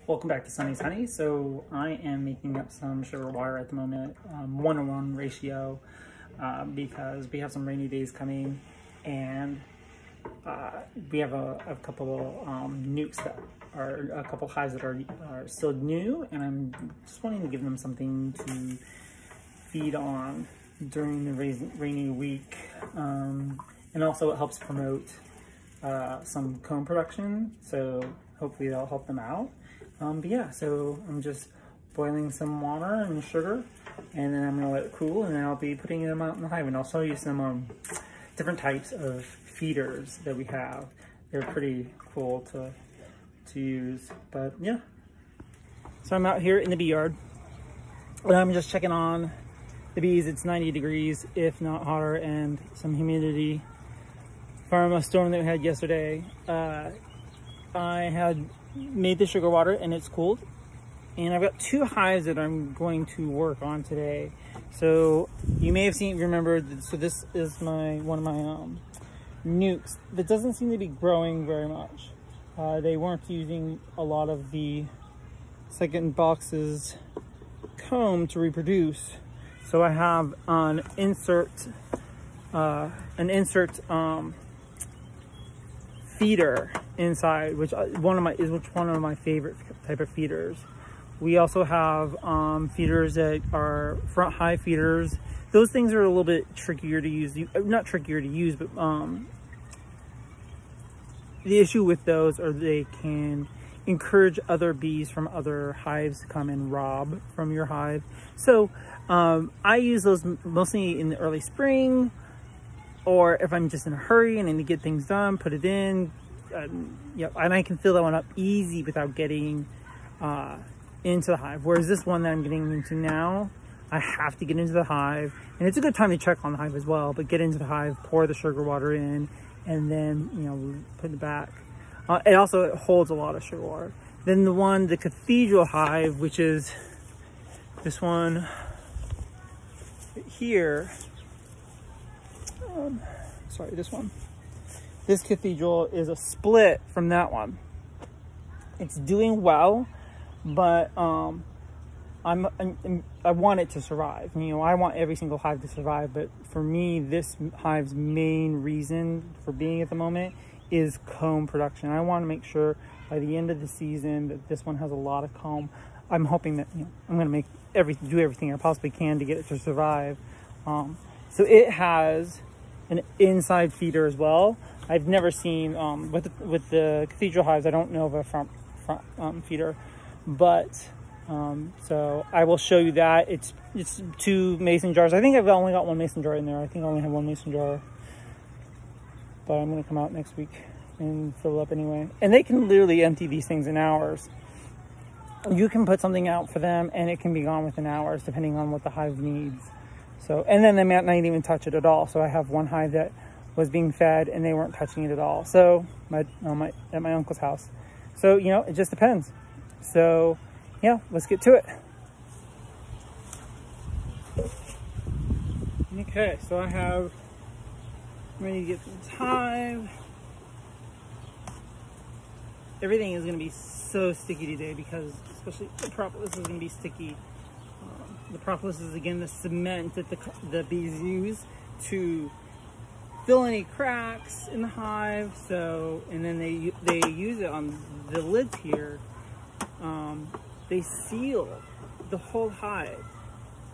Welcome back to Sunny's Honey. So I am making up some sugar water at the moment, 1:1 ratio, because we have some rainy days coming, and we have a couple nukes that are, a couple hives that are still new, and I'm just wanting to give them something to feed on during the rainy week, and also it helps promote some comb production, so hopefully that'll help them out. But yeah, so I'm just boiling some water and sugar, and then I'm gonna let it cool, and then I'll be putting them out in the hive, and I'll show you some different types of feeders that we have. They're pretty cool to use, but yeah. So I'm out here in the bee yard, and I'm just checking on the bees. It's 90 degrees, if not hotter, and some humidity from a storm that we had yesterday. I had made the sugar water and it's cooled, and I've got 2 hives that I'm going to work on today. So you may have remembered, so this is one of my nukes that doesn't seem to be growing very much. They weren't using a lot of the second box's comb to reproduce. So I have an insert feeder inside, which one of my favorite type of feeders. We also have feeders that are front hive feeders. Those things are a little bit trickier to use. Not trickier to use, but the issue with those are they can encourage other bees from other hives to come and rob from your hive. So I use those mostly in the early spring, or if I'm just in a hurry and I need to get things done, put it in. Yeah, and I can fill that one up easy without getting into the hive. Whereas this one that I'm getting into now, I have to get into the hive, and it's a good time to check on the hive as well. But get into the hive, pour the sugar water in, and then put it back. It holds a lot of sugar water. Then the cathedral hive, which is this one here. This one. This cathedral is a split from that one. It's doing well, but I want it to survive. I want every single hive to survive, but for me, this hive's main reason for being at the moment is comb production. I want to make sure by the end of the season that this one has a lot of comb. I'm hoping that I'm going to do everything I possibly can to get it to survive. So it has an inside feeder as well. I've never seen with the cathedral hives. I don't know of a front feeder, but so I will show you that. It's 2 mason jars. I think I've only got 1 mason jar in there. I think I only have 1 mason jar, but I'm gonna come out next week and fill it up anyway. And they can literally empty these things in hours. You can put something out for them and it can be gone within hours depending on what the hive needs. So, and then they might not even touch it at all. So I have one hive that was being fed and they weren't touching it at all. So at my uncle's house. So, it just depends. So yeah, let's get to it. Okay, so I'm ready to get this hive. Everything is gonna be so sticky today because especially the propolis is gonna be sticky. The propolis is, again, the cement that the bees use to fill any cracks in the hive. So, and then they use it on the lids here. They seal the whole hive,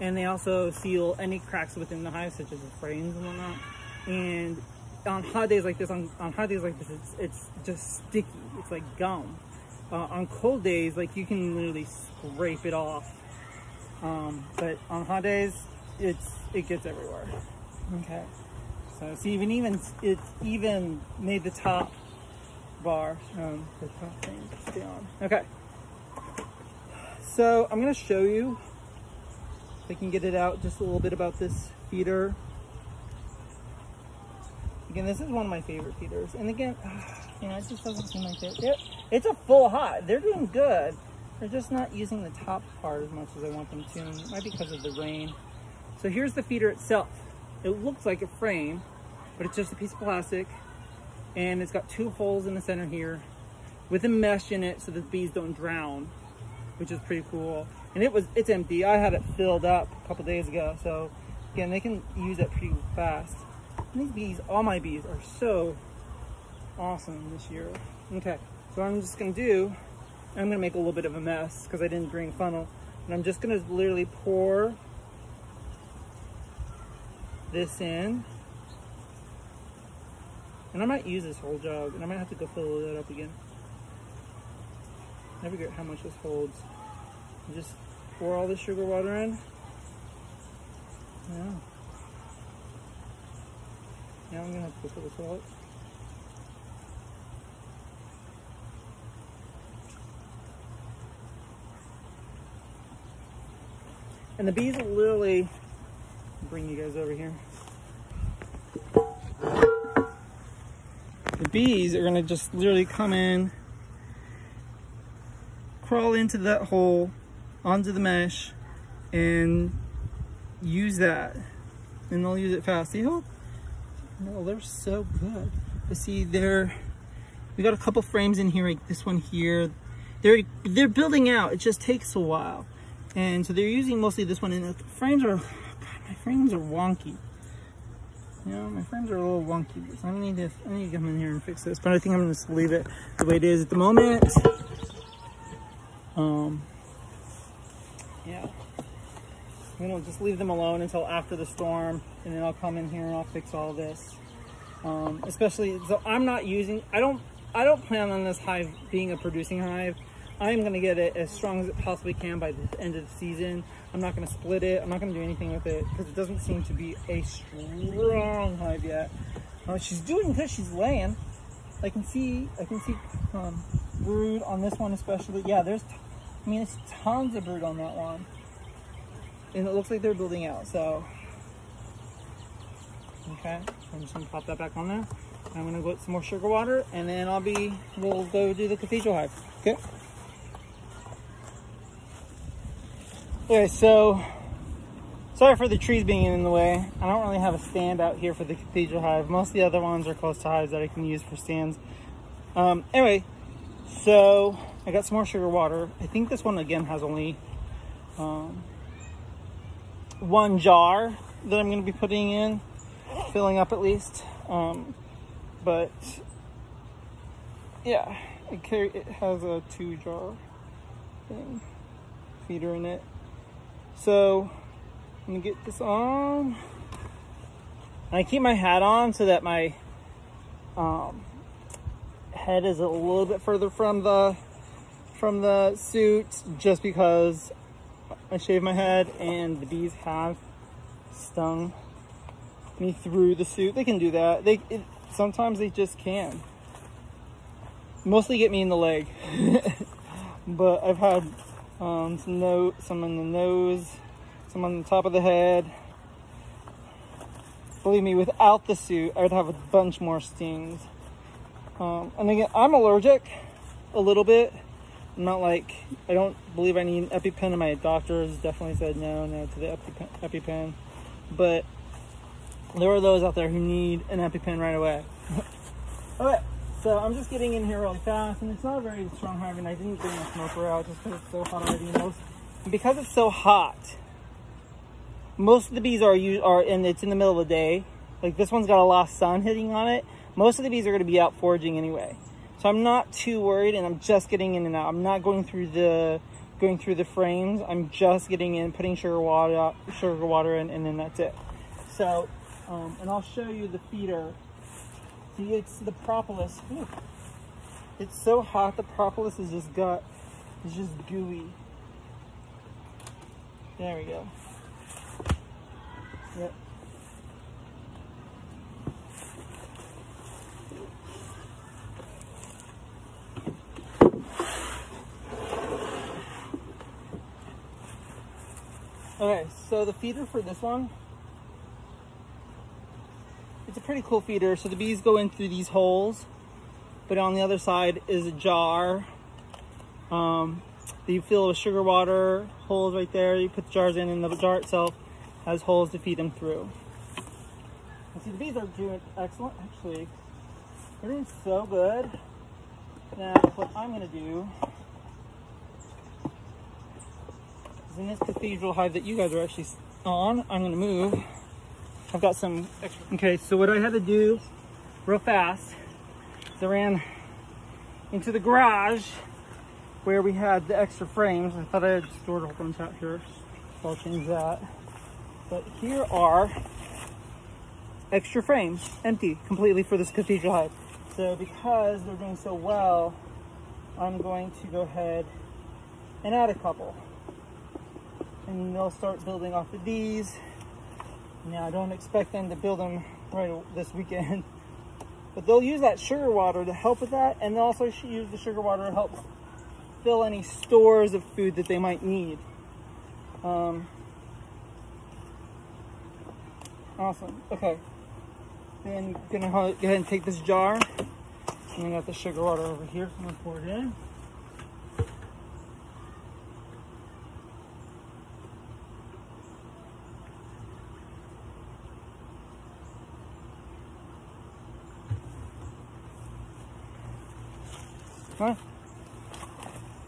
and they also seal any cracks within the hive, such as the frames and whatnot. And on hot days like this, it's just sticky. It's like gum. On cold days, like, you can literally scrape it off. But on hot days, it gets everywhere. Okay, so see, it even made the top bar, the top thing stay on. Okay, so I'm gonna show you if I can get it out just a little bit about this feeder. Again, this is one of my favorite feeders, and again, it just doesn't seem like it's a full hive. They're doing good. They're just not using the top part as much as I want them to. It might be because of the rain. So here's the feeder itself. It looks like a frame, but it's just a piece of plastic. And it's got 2 holes in the center here with a mesh in it so the bees don't drown. which is pretty cool. And it's empty. I had it filled up a couple days ago, so again, they can use it pretty fast. And these bees, all my bees are so awesome this year. Okay, so what I'm just gonna do, I'm gonna make a little bit of a mess because I didn't bring a funnel, and I'm just gonna literally pour this in. And I might use this whole jug, and I might have to go fill it up again. I forget how much this holds. And just pour all the sugar water in. Yeah. Now I'm gonna have to go fill the toilet. And the bees will literally bring you guys over here. The bees are gonna just literally come in, crawl into that hole, onto the mesh, and use that. And they'll use it fast. See how? No, they're so good. You see, we got a couple frames in here, like this one here. They're building out. It just takes a while, and so they're using mostly this one. And the frames are, God, my frames are wonky. You know, my frames are a little wonky. So I need to come in here and fix this. But I think I'm gonna just leave it the way it is at the moment. Yeah. I'm gonna just leave them alone until after the storm, and then I'll come in here and I'll fix all this. Especially, so I'm not using, I don't plan on this hive being a producing hive. I'm gonna get it as strong as it possibly can by the end of the season. I'm not gonna split it. I'm not gonna do anything with it because it doesn't seem to be a strong hive yet. She's doing good. She's laying. I can see brood on this one especially. Yeah, there's tons of brood on that one, and it looks like they're building out. So, okay, I'm just gonna pop that back on there. I'm gonna go get some more sugar water, and then we'll go do the cathedral hive. Okay. Okay, so sorry for the trees being in the way. I don't really have a stand out here for the cathedral hive. Most of the other ones are close to hives that I can use for stands. Anyway, so I got some more sugar water. I think this one again has only one jar that I'm going to be putting in, filling up at least. But yeah, it has a 2-jar thing, feeder in it. So I'm gonna get this on. And I keep my hat on so that my head is a little bit further from the suit, just because I shave my head and the bees have stung me through the suit. They can do that. Sometimes they just can. Mostly get me in the leg. But I've had some in the nose, some on the top of the head. Believe me, without the suit, I'd have a bunch more stings. And again, I'm allergic a little bit. I'm not like, I don't believe I need an EpiPen, and my doctor has definitely said no to the EpiPen. But there are those out there who need an EpiPen right away. Okay. So I'm just getting in here really fast, and it's not a very strong hive, and I didn't bring my smoker out just because it's so hot already. And because it's so hot, most of the bees are, and it's in the middle of the day. Like this one's got a lot of sun hitting on it. Most of the bees are going to be out foraging anyway. So I'm not too worried, and I'm just getting in and out. I'm not going through the frames. I'm just getting in, putting sugar water in, and then that's it. So, and I'll show you the feeder. See, it's the propolis. Ooh. It's so hot, the propolis is just gooey. There we go. Yep. Okay, so the feeder for this one, it's a pretty cool feeder. So the bees go in through these holes, but on the other side is a jar that you fill with sugar water, holes right there. You put the jars in, and the jar itself has holes to feed them through. And see, the bees are doing excellent. Actually, they're doing so good. Now, what I'm going to do is in this cathedral hive that you guys are actually on. I'm gonna move. I've got some extra. Okay, so what I had to do real fast is I ran into the garage where we had the extra frames. I thought I had stored a whole bunch out here, so I'll change that. But here are extra frames, empty completely for this cathedral hive. So because they're doing so well, I'm going to go ahead and add a couple. And they'll start building off of these. Now, I don't expect them to build them right this weekend, but they'll use that sugar water to help with that, and they'll also use the sugar water to help fill any stores of food that they might need. Awesome. Okay. Then I'm gonna go ahead and take this jar, and I got the sugar water over here, so I'm gonna pour it in.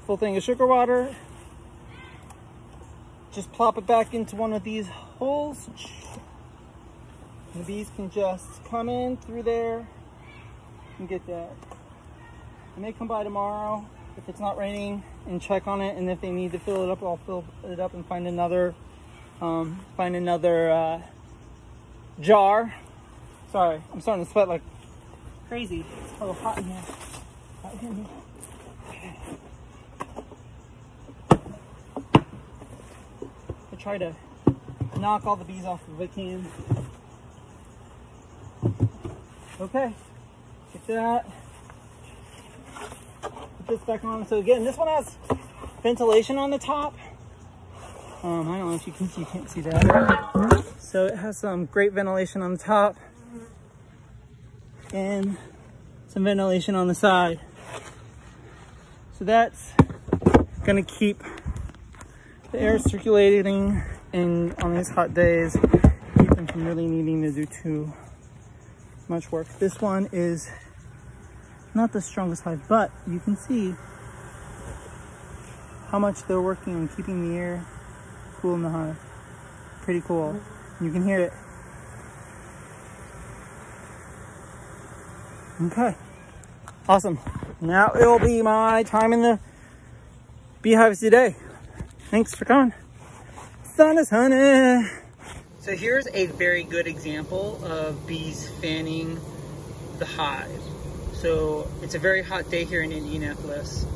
Full thing of sugar water. Just plop it back into one of these holes. The bees can just come in through there and get that. I may come by tomorrow if it's not raining and check on it, and if they need to fill it up, I'll fill it up and find another jar. Sorry, I'm starting to sweat like crazy. It's a little hot in here. Hot in here. I try to knock all the bees off if I can. Okay, get that. Put this back on. So again, this one has ventilation on the top. I don't know if you can't see that. So it has some great ventilation on the top and some ventilation on the side. So that's gonna keep the air circulating, and on these hot days, keep them from really needing to do too much work. This one is not the strongest hive, but you can see how much they're working on keeping the air cool in the hive. Pretty cool. You can hear it. Okay, awesome. Now it'll be my time in the beehives today. Thanks for coming. Sun is honey. So here's a very good example of bees fanning the hive. So it's a very hot day here in Indianapolis,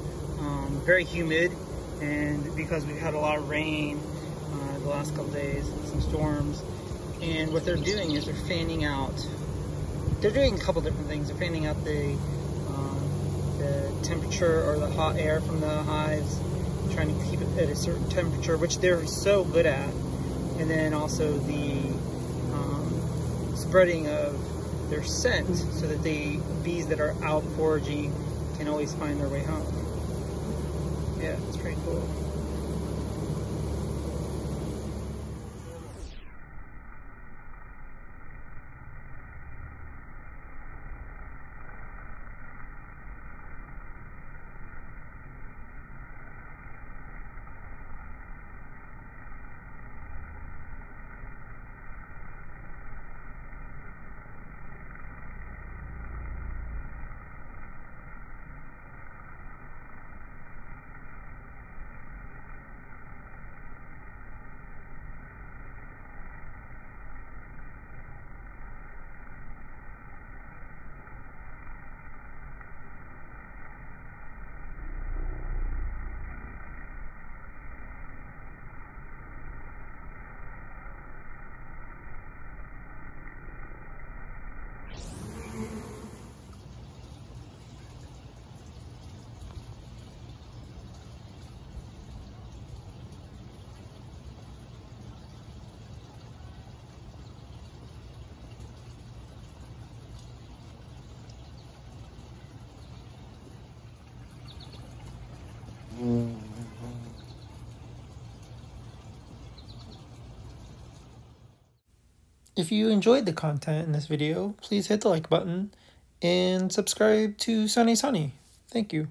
very humid, and because we've had a lot of rain the last couple days, some storms, and what they're doing is they're fanning out. They're doing a couple different things. They're fanning out the temperature or the hot air from the hives, trying to keep it at a certain temperature, which they're so good at. And then also the spreading of their scent, so that the bees that are out foraging can always find their way home. Yeah, it's pretty cool. If you enjoyed the content in this video, please hit the like button and subscribe to Sunny's Honey. Thank you.